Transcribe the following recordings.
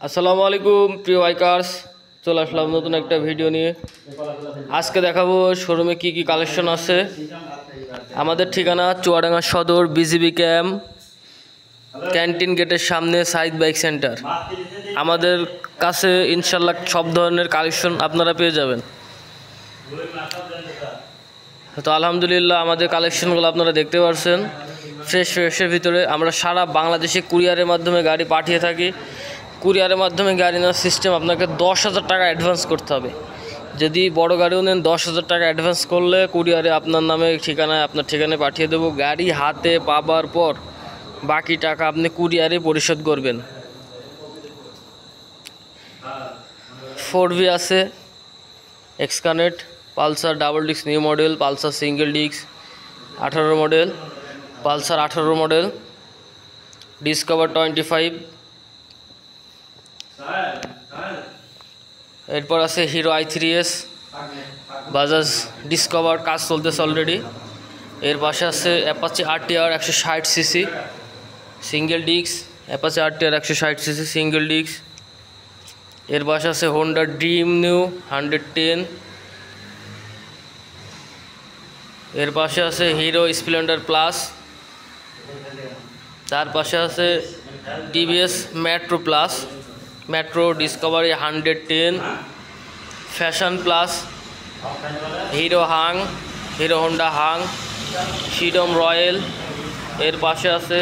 আসসালামু আলাইকুম প্রিয় বাইকার্স, চলে আসলাম নতুন একটা ভিডিও নিয়ে। আজকে দেখাবো শোরুমে কি কি কালেকশন আছে। আমাদের ঠিকানা চুয়াডাঙ্গা সদর বিজিবি ক্যাম্প, ক্যান্টিন গেটের সামনে সাইদ বাইক সেন্টার। আমাদের কাছে ইনশাল্লাহ সব ধরনের কালেকশন আপনারা পেয়ে যাবেন। তো আলহামদুলিল্লাহ আমাদের কালেকশনগুলো আপনারা দেখতে পাচ্ছেন ফ্রেশের ভিতরে। আমরা সারা বাংলাদেশে কুরিয়ারের মাধ্যমে গাড়ি পাঠিয়ে থাকি। কুরিয়ারের মাধ্যমে গাড়ি নেওয়ার সিস্টেম, আপনাকে 10,000 টাকা অ্যাডভান্স করতে হবে। যদি বড় গাড়িও নেন 10,000 টাকা অ্যাডভান্স করলে কুরিয়ারে আপনার নামে ঠিকানায় আপনার ঠিকানায় পাঠিয়ে দেবো। গাড়ি হাতে পাবার পর বাকি টাকা আপনি কুরিয়ারে পরিশোধ করবেন। 4V আছে, এক্সকানেট, Pulsar double disc new model, Pulsar single disc 18 model, Pulsar 18 model, Discover 25। এরপর আছে হিরো i3s, বাজাজ ডিসকভার কাজ চলতেছে অলরেডি। এর পাশে আছে Apache RTR 160cc single disc, Apache RTR 160cc single disc. এর পাশে আছে হোন্ডা ড্রিম নিউ 110। এর পাশে আছে হিরো স্প্লেন্ডার প্লাস। তার পাশে আছে TVS Metro plus, Metro Discovery 110, Fashion Plus, Hero Hunk, Hero Honda Hunk, Freedom Royal. এর পাশে আছে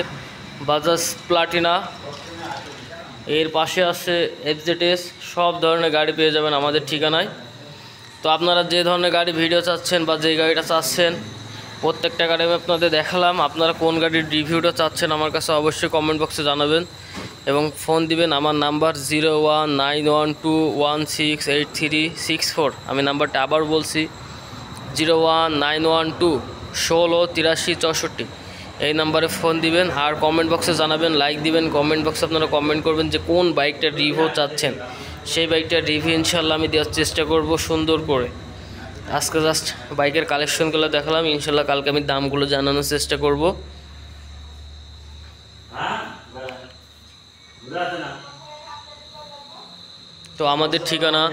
বাজাজ প্লাটিনা। এর পাশে আছে FZS। সব ধরনের গাড়ি পেয়ে যাবেন আমাদের ঠিকানায়। তো আপনারা যে ধরনের গাড়ি ভিডিও চাচ্ছেন বা যে গাড়িটা চাচ্ছেন প্রত্যেকটা গাড়ি আমি আপনাদের দেখালাম। আপনারা কোন গাড়ির রিভিউটা চাচ্ছেন আমার কাছে অবশ্যই কমেন্ট বক্সে জানাবেন এবং ফোন দিবেন। আমার নাম্বার 0191216836 আমি নাম্বারটা আবার বলছি 019121168364। এই নাম্বারে ফোন দিবেন আর কমেন্ট বক্সে জানাবেন, লাইক দিবেন। কমেন্ট বক্সে আপনারা কমেন্ট করবেন যে কোন বাইকটার রিভিউ চাচ্ছেন, সেই বাইকটার রিভিউ ইনশাল্লাহ আমি দেওয়ার চেষ্টা করব সুন্দর করে। আজকে জাস্ট বাইকের কালেকশনগুলো দেখালাম, ইনশাল্লাহ কালকে আমি দামগুলো জানানোর চেষ্টা করব। তো আমাদের ঠিকানা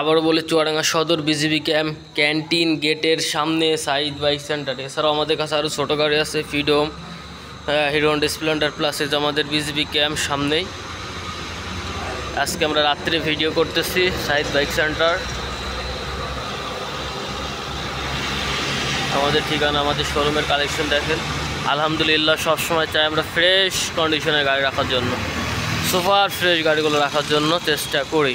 আবারও বলে চুয়াডাঙ্গা সদর বিজিবি ক্যাম্প, ক্যান্টিন গেটের সামনে সাইদ বাইক সেন্টার। এছাড়াও আমাদের কাছে আরও ছোটো গাড়ি আছে, freedom, hero Honda Splendor plus. এই যে আমাদের বিজিবি ক্যাম্প সামনেই। আজকে আমরা রাত্রে ভিডিও করতেছি সাইদ বাইক সেন্টার। আমাদের ঠিকানা, আমাদের শোরুমের কালেকশন দেখেন। আলহামদুলিল্লাহ সবসময় চাই আমরা ফ্রেশ কন্ডিশনের গাড়ি রাখার জন্য, সুপার ফ্রেশ গাড়িগুলো রাখার জন্য চেষ্টা করি।